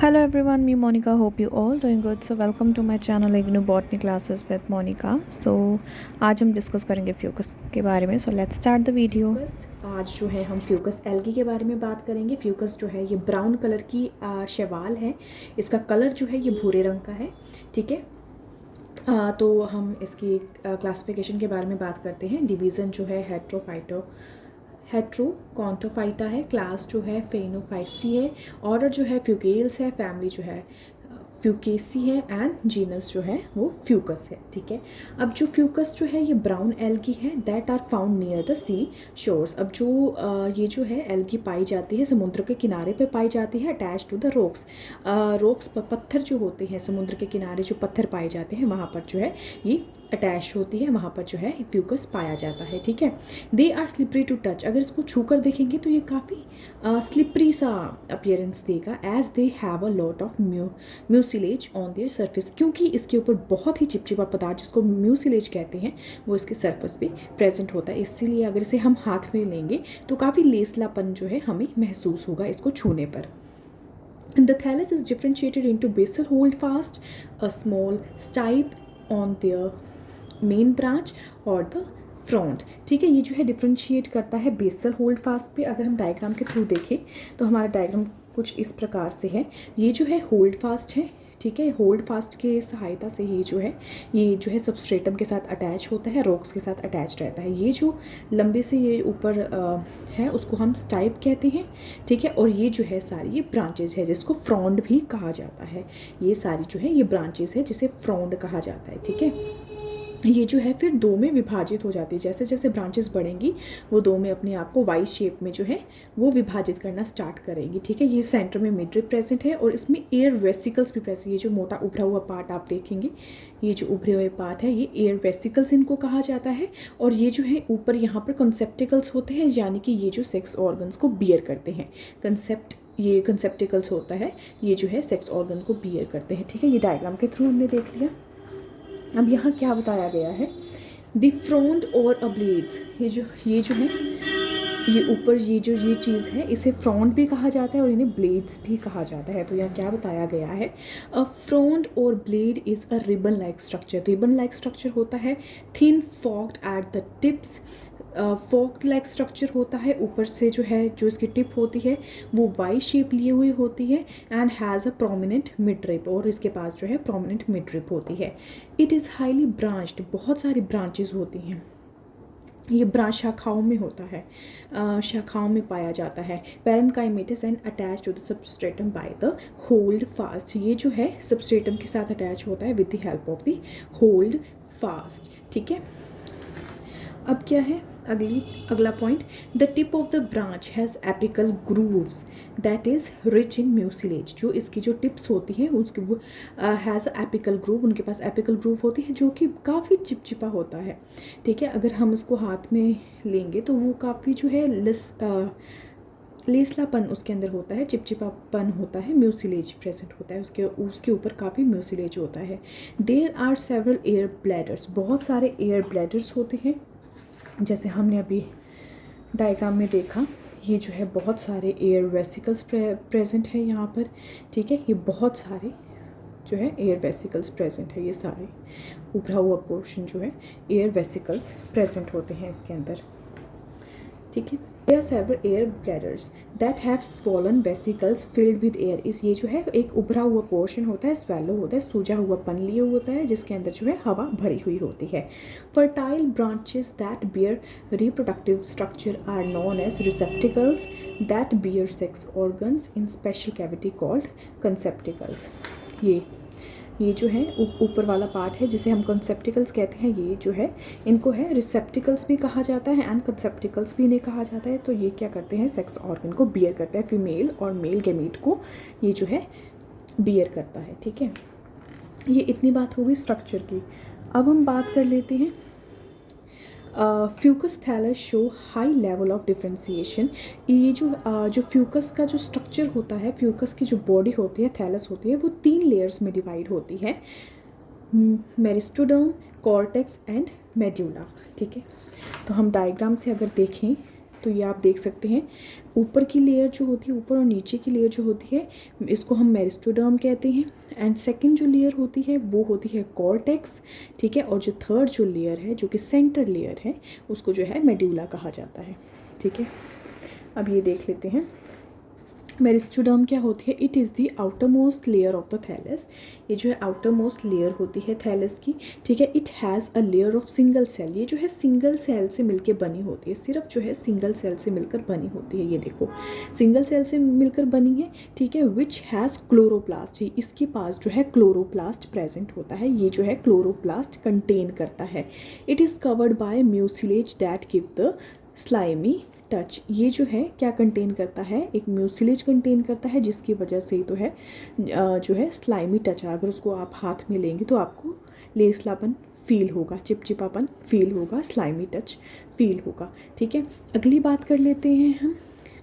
Hello everyone, me Monica. Hope you all doing good. So welcome to my channel IGNOU botany classes with Monica. So आज हम discuss करेंगे Fucus के बारे में. So let's start the video. आज जो है हम फ्यूकस एल्गी के बारे में बात करेंगे. फ्यूकस जो है ये ब्राउन कलर की शैवाल है. इसका कलर जो है ये भूरे रंग का है. ठीक है. तो हम इसकी क्लासिफिकेशन के बारे में बात करते हैं. डिवीज़न जो है हेट्रोकॉन्टोफाइटा है. क्लास जो है फेनोफाइसी है. ऑर्डर जो है फ्यूकेल्स है. फैमिली जो है फ्यूकेसी है. एंड जीनस जो है वो फ्यूकस है. ठीक है. अब जो फ्यूकस जो है ये ब्राउन एल्गी है that are found near the sea shores. अब जो ये जो है एल्गी पाई जाती है समुद्र के किनारे पे पाई जाती है attach to the rocks. Rocks पर पत्थर जो होते हैं समुद्र के किनारे जो पत्थर पाए जाते हैं वहाँ पर जो है ये अटैच होती है. वहाँ पर जो है फ्यूकस पाया जाता है. ठीक है. They are slippery to touch. अगर इसको छू कर देखेंगे तो ये काफ़ी स्लिपरी सा अपीयरेंस देगा as they have a lot of mucilage on their surface. क्योंकि इसके ऊपर बहुत ही चिपचिपा पदार्थ जिसको म्यूसिलेज कहते हैं वो इसके सरफेस पे प्रेजेंट होता है. इसीलिए अगर इसे हम हाथ में लेंगे तो काफ़ी लेसलापन जो है हमें महसूस होगा इसको छूने पर. The thallus is differentiated into basal holdfast, a small stipe on their main branch और द फ्रंट. ठीक है. ये जो है डिफ्रेंशिएट करता है बेसल होल्ड फास्ट पे. अगर हम डायग्राम के थ्रू देखें तो हमारा डायग्राम कुछ इस प्रकार से है. ये जो है होल्ड फास्ट है. ठीक है. होल्ड फास्ट के सहायता से ये जो है सबस्ट्रेटम के साथ अटैच होता है. रॉक्स के साथ अटैच रहता है. ये जो लंबे से ये ऊपर है उसको हम स्टाइप कहते हैं. ठीक है. और ये जो है सारी ये ब्रांचेज है जिसको फ्रॉन्ड भी कहा जाता है. ये सारी जो है ये ब्रांचेज है जिसे फ्रॉन्ड कहा जाता है. ठीक है. ये जो है फिर दो में विभाजित हो जाती है. जैसे जैसे ब्रांचेस बढ़ेंगी वो दो में अपने आप को वाई शेप में जो है वो विभाजित करना स्टार्ट करेंगी. ठीक है. ये सेंटर में मिडरिप प्रेजेंट है और इसमें एयर वेसिकल्स भी प्रेजेंट. ये जो मोटा उभरा हुआ पार्ट आप देखेंगे ये जो उभरे हुए पार्ट है ये एयर वेसिकल्स इनको कहा जाता है. और ये जो है ऊपर यहाँ पर कंसेप्टिकल्स होते हैं यानी कि ये जो सेक्स ऑर्गन्स को बियर करते हैं. ये कंसेप्टिकल्स होता है ये जो है सेक्स ऑर्गन को बियर करते हैं. ठीक है. ये डायग्राम के थ्रू हमने देख लिया. अब यहाँ क्या बताया गया है. द फ्रॉन्ड और अ ब्लेड्स. ये जो है ये ऊपर ये चीज़ है इसे फ्रॉन्ड भी कहा जाता है और इन्हें ब्लेड्स भी कहा जाता है. तो यहाँ क्या बताया गया है. अ फ्रॉन्ड और blade is a ribbon like structure. Ribbon like structure होता है. Thin forked at the tips. Fork like structure होता है. ऊपर से जो है जो इसकी टिप होती है वो वाई शेप लिए हुई होती है and has a prominent midrib. और इसके पास जो है प्रोमिनेंट मिड रिप होती है. It is highly branched. बहुत सारी ब्रांचेस होती हैं. ये ब्रांच शाखाओं में होता है. शाखाओं में पाया जाता है. Parenchymatous and attach to the substratum by the holdfast. ये जो है सबस्ट्रेटम के साथ अटैच होता है with the help of the holdfast. ठीक है. अब क्या है अगला point. The tip of the branch has apical grooves that is rich in mucilage. जो इसकी जो टिप्स होती हैं उसकी वो हैज़ एपिकल ग्रूव. उनके पास एपिकल ग्रूव होती है जो कि काफ़ी चिपचिपा होता है. ठीक है. अगर हम उसको हाथ में लेंगे तो वो काफ़ी जो है लेसलापन उसके अंदर होता है. चिपचिपापन होता है. म्यूसिलेज प्रेजेंट होता है उसके ऊपर काफ़ी म्यूसिलेज होता है. There are several air bladders. बहुत सारे एयर ब्लैडर्स होते हैं जैसे हमने अभी डायग्राम में देखा. ये जो है बहुत सारे एयर वेसिकल्स प्रेजेंट है यहाँ पर. ठीक है. ये बहुत सारे जो है एयर वेसिकल्स प्रेजेंट है. ये सारे उभरा हुआ पोर्शन जो है एयर वेसिकल्स प्रेजेंट होते हैं इसके अंदर. ठीक है. There are several air bladders that have swollen vesicles filled with air. इस ये जो है एक उभरा हुआ पोर्शन होता है. स्वेलो होता है. सूजा हुआ पन लिए होता है जिसके अंदर जो है हवा भरी हुई होती है. Fertile branches that bear reproductive structure are known as receptacles that bear sex organs in special cavity called conceptacles. ये जो है ऊपर वाला पार्ट है जिसे हम कंसेप्टिकल्स कहते हैं. ये जो है इनको है रिसेप्टिकल्स भी कहा जाता है एंड कंसेप्टिकल्स भी इन्हें कहा जाता है. तो ये क्या करते हैं सेक्स ऑर्गन को बियर करते हैं. फीमेल और मेल गैमीट को ये जो है बियर करता है. ठीक है. ये इतनी बात होगी स्ट्रक्चर की. अब हम बात कर लेते हैं fucus thallus show high level of differentiation. ये जो फ्यूकस का जो स्ट्रक्चर होता है फ्यूकस की जो बॉडी होती है थैलस होती है वो 3 लेयर्स में डिवाइड होती है. मेरिस्टोडर्म, कॉर्टेक्स एंड मेड्यूला. ठीक है. तो हम डायग्राम से अगर देखें तो ये आप देख सकते हैं ऊपर की लेयर जो होती है, ऊपर और नीचे की लेयर जो होती है, इसको हम मेरिस्टेम कहते हैं। एंड सेकंड जो लेयर होती है वो होती है कॉर्टेक्स, ठीक है। और जो थर्ड जो लेयर है जो कि सेंटर लेयर है उसको जो है मेड्यूला कहा जाता है, ठीक है। अब ये देख लेते हैं मेरिस्टेम क्या होती है। It is the outermost layer of the thallus. ये जो है आउटर मोस्ट लेयर होती है थैलस की, ठीक है। It has a layer of single cell. ये जो है सिंगल सेल से मिलकर बनी होती है, सिर्फ जो है सिंगल सेल से मिलकर बनी होती है। ये देखो सिंगल सेल से मिलकर बनी है, ठीक है। Which has chloroplast. इसके पास जो है क्लोरोप्लास्ट प्रेजेंट होता है। ये जो है क्लोरोप्लास्ट कंटेन करता है। It is covered by mucilage that give the slimy touch. ये जो है क्या कंटेन करता है, एक म्यूसिलेज कंटेन करता है जिसकी वजह से तो है जो है स्लाइमी टच है। अगर उसको आप हाथ में लेंगे तो आपको लेसलापन फील होगा, चिपचिपापन फील होगा, स्लाइमी टच फील होगा, ठीक है। अगली बात कर लेते हैं हम।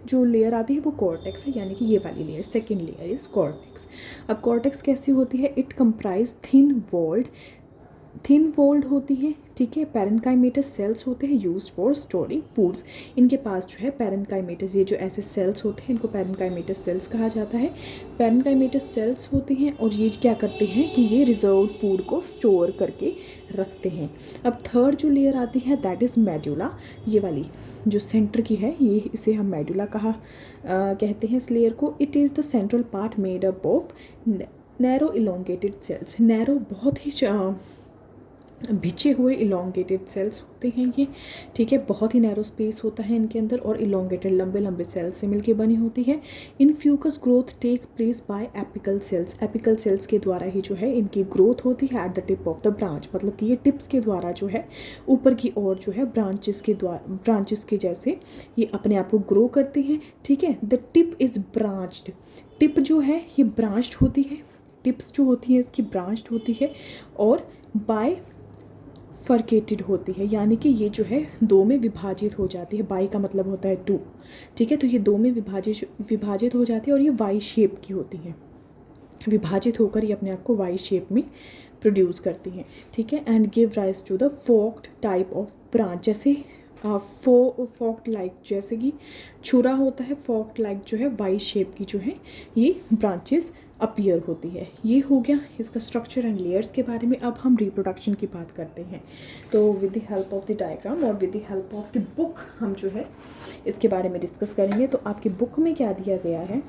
जो लेयर आती है वो कॉर्टेक्स है, यानी कि ये वाली layer second layer is cortex. अब कॉर्टेक्स कैसी होती है, इट कंप्राइज थिन वॉल्ड होती है, ठीक है। पैरेन्काइमेटस सेल्स होते हैं यूज्ड फॉर स्टोरिंग फूड्स। इनके पास जो है पैरेन्काइमेटस, ये जो ऐसे सेल्स होते हैं इनको पैरेन्काइमेटस सेल्स कहा जाता है। पैरेन्काइमेटस सेल्स होते हैं और ये क्या करते हैं कि ये रिजर्व फूड को स्टोर करके रखते हैं। अब थर्ड जो लेयर आती है दैट इज़ मेड्यूला। ये वाली जो सेंटर की है ये इसे हम मेड्यूला कहते हैं इस लेयर को। It is the central part made up of narrow elongated cells. Narrow बहुत ही भिचे हुए इलोंगेटेड सेल्स होते हैं ये, ठीक है। बहुत ही नैरो स्पेस होता है इनके अंदर और इलोंगेटेड लंबे लंबे सेल्स से मिलकर बनी होती है। In Fucus growth take place by apical cells. Apical cells के द्वारा ही जो है इनकी ग्रोथ होती है at the tip of the branch. मतलब कि ये टिप्स के द्वारा जो है ऊपर की ओर जो है ब्रांचेस के जैसे ये अपने आप को ग्रो करते हैं, ठीक है। The tip is branched. Tip जो है ये ब्रांच्ड होती है, टिप्स जो होती है इसकी ब्रांच्ड होती है और बाय फर्केटेड होती है, यानी कि ये जो है दो में विभाजित हो जाती है। बाई का मतलब होता है टू, ठीक है। तो ये दो में विभाजित हो जाती है और ये वाई शेप की होती है। विभाजित होकर ये अपने आप को वाई शेप में प्रोड्यूस करती हैं, ठीक है। And give rise to the forked type of branch. जैसे फोक्ड लाइक, जैसे कि छुरा होता है, फोक्ड लाइक जो है वाई शेप की जो है ये ब्रांचेस अपीयर होती है। ये हो गया इसका स्ट्रक्चर एंड लेयर्स के बारे में। अब हम रिप्रोडक्शन की बात करते हैं। तो with the help of the diagram और with the help of the book हम जो है इसके बारे में डिस्कस करेंगे। तो आपकी बुक में क्या दिया गया है,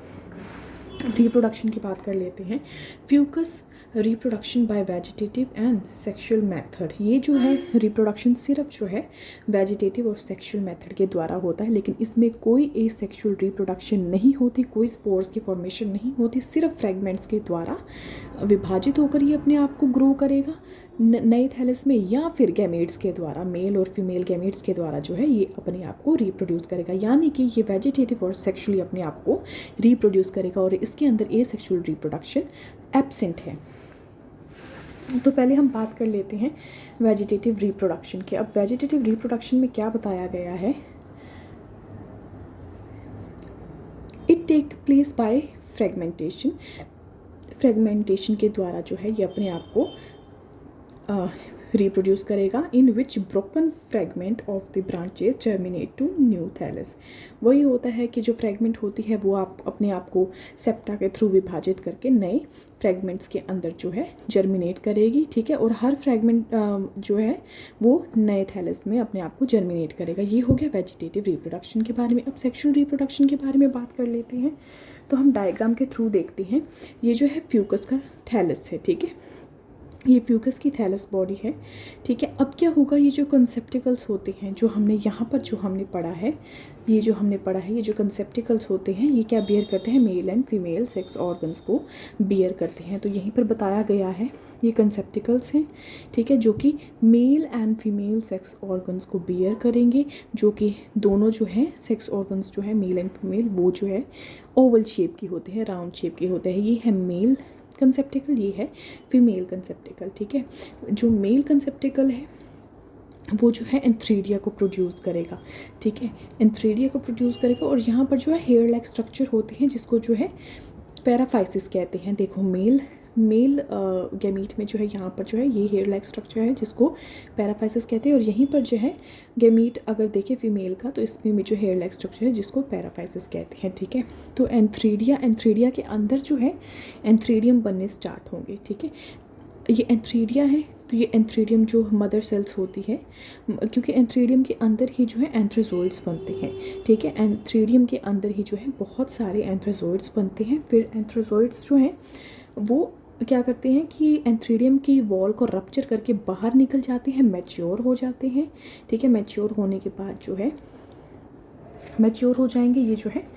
रिप्रोडक्शन की बात कर लेते हैं। Fucus reproduction by vegetative and sexual method. ये जो है रिप्रोडक्शन सिर्फ जो है वेजिटेटिव और सेक्सुअल मेथड के द्वारा होता है, लेकिन इसमें कोई एसेक्सुअल रिप्रोडक्शन नहीं होती, कोई स्पोर्स की फॉर्मेशन नहीं होती। सिर्फ फ्रेगमेंट्स के द्वारा विभाजित होकर ये अपने आप को ग्रो करेगा नए थैलस में, या फिर गैमेट्स के द्वारा, मेल और फीमेल गैमेट्स के द्वारा जो है ये अपने आप को रिप्रोड्यूस करेगा। यानी कि ये वेजिटेटिव और सेक्सुअली अपने आप को रिप्रोड्यूस करेगा और इसके अंदर एसेक्सुअल रिप्रोडक्शन एब्सेंट है। तो पहले हम बात कर लेते हैं वेजिटेटिव रिप्रोडक्शन की। अब वेजिटेटिव रिप्रोडक्शन में क्या बताया गया है, it take place by fragmentation. Fragmentation के द्वारा जो है ये अपने आप को रिप्रोड्यूस करेगा। In which broken fragment of the branches germinate to new thallus. वही होता है कि जो फ्रेगमेंट होती है वो आप अपने आप को सेप्टा के थ्रू विभाजित करके नए फ्रेगमेंट्स के अंदर जो है जर्मिनेट करेगी, ठीक है। और हर फ्रेगमेंट जो है वो नए थैलस में अपने आप को जर्मिनेट करेगा। ये हो गया वेजिटेटिव रिप्रोडक्शन के बारे में। अब सेक्सुअल रिप्रोडक्शन के बारे में बात कर लेते हैं। तो हम डायग्राम के थ्रू देखते हैं। ये जो है फ्यूकस का थैलस है, ठीक है। ये फ्यूकस की थैलस बॉडी है, ठीक है। अब क्या होगा, ये जो कंसेप्टिकल्स होते हैं जो हमने यहाँ पर जो हमने पढ़ा है, ये जो हमने पढ़ा है, ये जो कंसेप्टिकल्स होते हैं ये क्या बियर करते हैं, male and female sex organs को बियर करते हैं। तो यहीं पर बताया गया है ये कंसेप्टिकल्स हैं, ठीक है, जो कि male and female sex organs को बियर करेंगे, जो कि दोनों जो है सेक्स ऑर्गन्स जो है मेल एंड फीमेल वो जो है ओवल शेप की होते हैं, राउंड शेप के होते हैं। ये है मेल कंसेप्टिकल, ये है फीमेल कंसेप्टिकल, ठीक है। जो मेल कंसेप्टिकल है वो जो है एंथ्रीडिया को प्रोड्यूस करेगा, ठीक है, एंथ्रीडिया को प्रोड्यूस करेगा। और यहाँ पर जो है हेयर लाइक स्ट्रक्चर होते हैं जिसको जो है पैराफाइसिस कहते हैं। देखो मेल मेल गैमीट में जो है यहाँ पर जो है ये हेयर लाइक स्ट्रक्चर है जिसको पैराफाइसिस कहते हैं, और यहीं पर जो है गैमीट अगर देखें फीमेल का तो इसमें भी जो हेयर लाइक स्ट्रक्चर है जिसको पैराफाइसिस कहते हैं, ठीक है। तो एंथ्रीडिया के अंदर जो है एंथ्रीडियम बनने स्टार्ट होंगे, ठीक है। ये एंथ्रीडिया है, तो ये एंथ्रीडियम जो मदर सेल्स होती है, क्योंकि एंथ्रीडियम के अंदर ही जो है एंथ्रोजोइड्स बनते हैं, ठीक है। एंथ्रीडियम के अंदर ही जो है बहुत सारे एंथ्रोजोइड्स बनते हैं। फिर एंथ्रोजोइड्स जो हैं वो क्या करते हैं कि एंथ्रीडियम की वॉल को रप्चर करके बाहर निकल जाते हैं, मैच्योर हो जाते हैं, ठीक है। मैच्योर होने के बाद जो है मैच्योर हो जाएंगे, ये जो है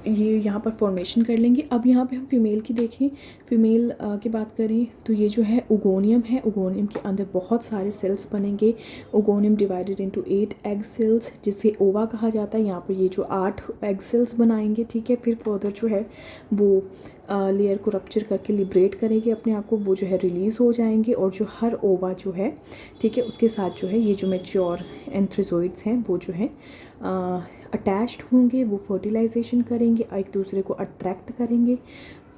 ये यहाँ पर फॉर्मेशन कर लेंगे। अब यहाँ पे हम फीमेल की देखें, फीमेल की बात करें तो ये जो है ओगोनियम है, ओगोनियम के अंदर बहुत सारे सेल्स बनेंगे। Oogonium divided into 8 egg cells जिसे ओवा कहा जाता है। यहाँ पर ये जो 8 एग सेल्स बनाएंगे, ठीक है। फिर फर्दर जो है वो लेयर को रप्चर करके लिब्रेट करेंगे अपने आप को, वो जो है रिलीज़ हो जाएंगे, और जो हर ओवा जो है, ठीक है, उसके साथ जो है ये जो मैच्योर एंथ्रोजोइड्स हैं वो जो है अटैच्ड होंगे, वो फर्टिलाइजेशन करेंगे, एक दूसरे को अट्रैक्ट करेंगे।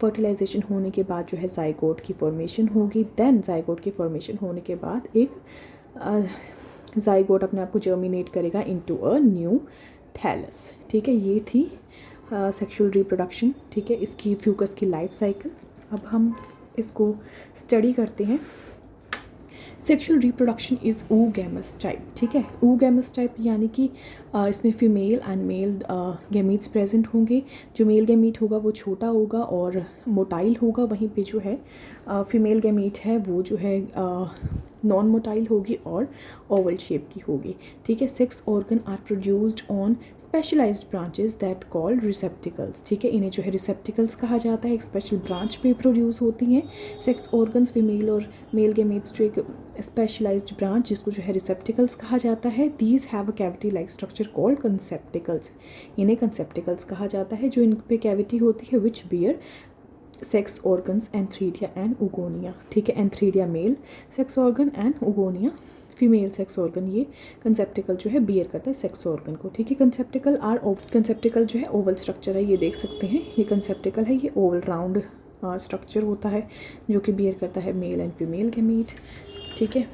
फर्टिलाइजेशन होने के बाद जो है जाइगोट की फॉर्मेशन होगी। देन जाइगोट की फॉर्मेशन होने के बाद एक जाइगोट अपने आप को जर्मिनेट करेगा इनटू अ न्यू थैलस, ठीक है। ये थी सेक्सुअल रिप्रोडक्शन, ठीक है, इसकी फ्यूकस की लाइफ साइकिल। अब हम इसको स्टडी करते हैं। Sexual reproduction is oogamous type, ठीक है। oogamous टाइप यानी कि इसमें female and male gametes present होंगे। जो मेल गैमीट होगा वो छोटा होगा और मोटाइल होगा, वहीं पे जो है फीमेल गैमीट है वो जो है नॉन मोटाइल होगी और ओवल शेप की होगी, ठीक है। Sex organ are produced on specialised branches that called receptacles, ठीक है। इन्हें जो है रिसेप्टिकल्स कहा जाता है, एक स्पेशल ब्रांच पे प्रोड्यूस होती हैं सेक्स ऑर्गन्स, फीमेल और मेल गैमीट्स जो एक स्पेशलाइज्ड ब्रांच जिसको जो है रिसेप्टिकल्स कहा जाता है। These have a cavity like structure called conceptacles, इन्हें कंसेप्टिकल्स कहा जाता है, जो इन पे कैविटी होती है which bear sex organs antheridia and oogonia, ठीक है। Antheridia male sex organ and oogonia female sex organ, ये कंसेप्टिकल जो है बियर करता है सेक्स ऑर्गन को, ठीक है। कंसेप्टिकल जो है ओवल स्ट्रक्चर है, ये देख सकते हैं, ये कंसेप्टिकल है, ये ओवल राउंड स्ट्रक्चर होता है जो कि बियर करता है मेल एंड फीमेल गैमीट, ठीक है।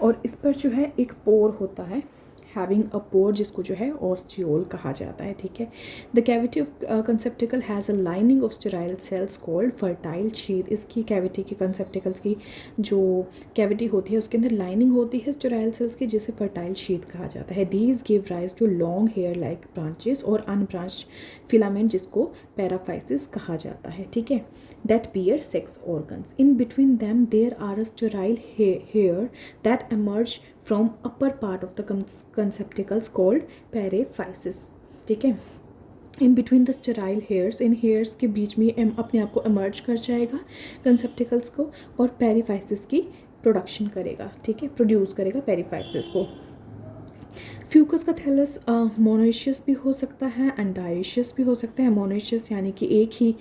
और इस पर जो है एक पोर होता है, हैविंग अ पोर, जिसको जो है ओस्टियोल कहा जाता है, ठीक है। The cavity of conceptacle has a lining of sterile cells called fertile sheath. इसकी कैविटी की कंसेप्टिकल्स की जो कैविटी होती है उसके अंदर लाइनिंग होती है स्टेराइल सेल्स की, जिसे फर्टाइल शीथ कहा जाता है। These give rise to long hair like branches और अनब्रांच्ड फिलामेंट जिसको पैराफाइसिस कहा जाता है, ठीक है। That bear sex organs, in between them there are a sterile hair that emerge from upper part of the concepticles called periphysis, ठीक है। In between the sterile hairs, in hairs के बीच में अपने आप को emerge कर जाएगा कंसेप्टिकल्स को, और पेरीफाइसिस की प्रोडक्शन करेगा, ठीक है, प्रोड्यूस करेगा पेरीफाइसिस को। फ्यूकस का थैलस मोनोइशियस भी हो सकता है एंड डायोशियस भी हो सकता है। मोनोइशियस यानी कि एक ही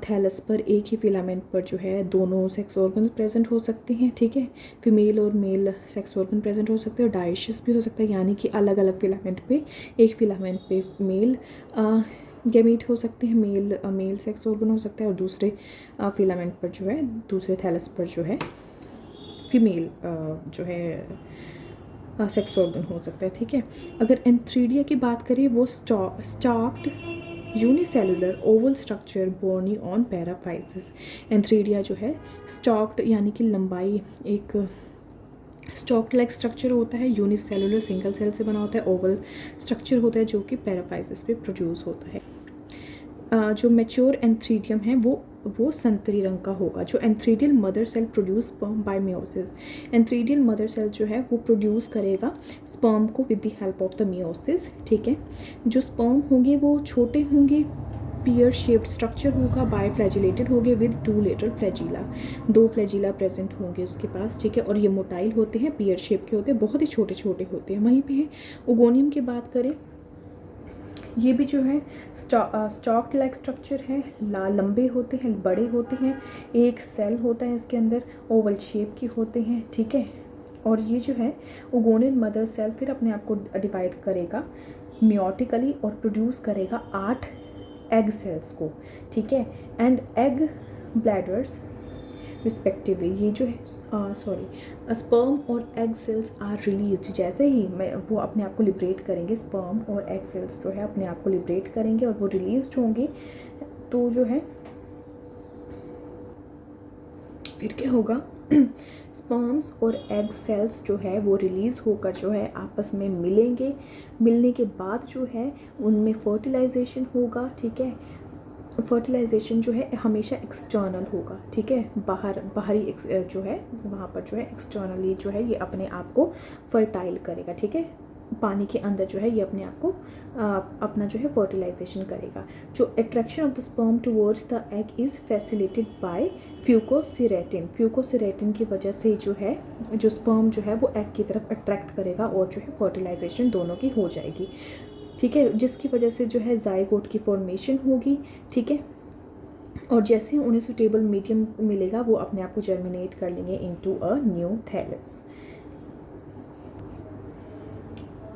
थैलस पर, एक ही फिलामेंट पर जो है दोनों सेक्स ऑर्गन्स प्रेजेंट हो सकते हैं, ठीक है। फीमेल और मेल सेक्स ऑर्गन प्रेजेंट हो सकते हैं। और डायोशियस भी हो सकता है यानी कि अलग अलग फिलामेंट पे, एक फिलामेंट पे मेल गैमीट हो सकते हैं, मेल सेक्स ऑर्गन हो सकता है, और दूसरे फिलामेंट पर जो है, दूसरे थैलस पर जो है फीमेल जो है सेक्स ऑर्गन हो सकता है, ठीक है। अगर एंथ्रीडिया की बात करें, वो stalked unicellular oval structure borne on paraphysis. Antheridia जो है स्टॉक्ड यानी कि लंबाई, एक स्टॉक्ड लाइक स्ट्रक्चर होता है, यूनिसेलुलर सिंगल सेल से बना होता है, ओवल स्ट्रक्चर होता है जो कि पैराफाइसिस पे प्रोड्यूस होता है। जो मैच्योर एंथ्रीडियम है वो संतरी रंग का होगा। जो antheridial mother cell produce sperm by meiosis, antheridial mother cell जो है वो प्रोड्यूस करेगा स्पर्म को with the help of the meiosis, ठीक है। जो स्पर्म होंगे वो छोटे होंगे, पियर शेप्ड स्ट्रक्चर होगा, बायफ्लैजिलेटेड होंगे with 2 lateral flagella, 2 flagella present होंगे उसके पास, ठीक है। और ये मोटाइल होते हैं, पियर शेप के होते हैं, बहुत ही छोटे छोटे होते हैं। वहीं पे ओगोनियम की बात करें, ये भी जो है स्टॉक लाइक स्ट्रक्चर है, लंबे होते हैं, बड़े होते हैं, एक सेल होता है इसके अंदर, ओवल शेप की होते हैं, ठीक है। और ये जो है ओगोनियल मदर सेल फिर अपने आप को डिवाइड करेगा मियोटिकली और प्रोड्यूस करेगा 8 एग सेल्स को, ठीक है, एंड एग ब्लैडर्स रिस्पेक्टिवली। ये जो है स्पर्म और एग सेल्स आर रिलीज। जैसे ही वो अपने आप को लिबरेट करेंगे, स्पर्म और एग सेल्स जो है अपने आप को लिबरेट करेंगे और वो रिलीज होंगे, तो जो है फिर क्या होगा, स्पर्म्स और एग सेल्स जो है वो रिलीज़ होकर जो है आपस में मिलेंगे। मिलने के बाद जो है उनमें फर्टिलाइजेशन होगा, ठीक है। फर्टिलाइजेशन जो है हमेशा एक्सटर्नल होगा, ठीक है, बाहरी जो है वहाँ पर जो है एक्सटर्नली जो है ये अपने आप को फर्टाइल करेगा, ठीक है। पानी के अंदर जो है ये अपने आप को अपना जो है फर्टिलाइजेशन करेगा। जो attraction of the sperm towards the egg is facilitated by fucoserratin. Fucoserratin की वजह से जो है जो स्पर्म जो है वो एग की तरफ अट्रैक्ट करेगा और जो है फर्टिलाइजेशन दोनों की हो जाएगी, ठीक है, जिसकी वजह से जो है जाइगोट की फॉर्मेशन होगी, ठीक है। और जैसे ही उन्हें सुटेबल मीडियम मिलेगा वो अपने आप को जर्मिनेट कर लेंगे इनटू अ न्यू थैलस।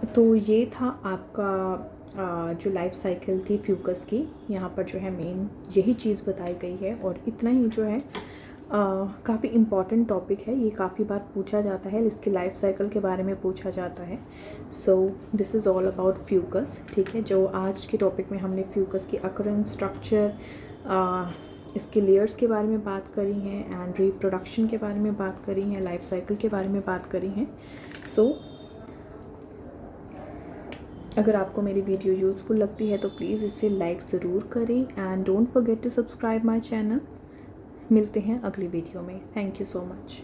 तो ये था आपका जो लाइफ साइकिल थी फ्यूकस की। यहाँ पर जो है मेन यही चीज़ बताई गई है और इतना ही जो है काफ़ी इम्पॉर्टेंट टॉपिक है, ये काफ़ी बार पूछा जाता है, इसकी लाइफ साइकिल के बारे में पूछा जाता है। So this is all about Fucus, ठीक है। जो आज के टॉपिक में हमने फ्यूकस की अकरेंस, स्ट्रक्चर, इसके लेयर्स के बारे में बात करी हैं एंड रिप्रोडक्शन के बारे में बात करी हैं, लाइफ साइकिल के बारे में बात करी हैं। सो अगर आपको मेरी वीडियो यूज़फुल लगती है तो प्लीज़ इसे लाइक ज़रूर करें and don't forget to subscribe my channel. मिलते हैं अगली वीडियो में। Thank you so much.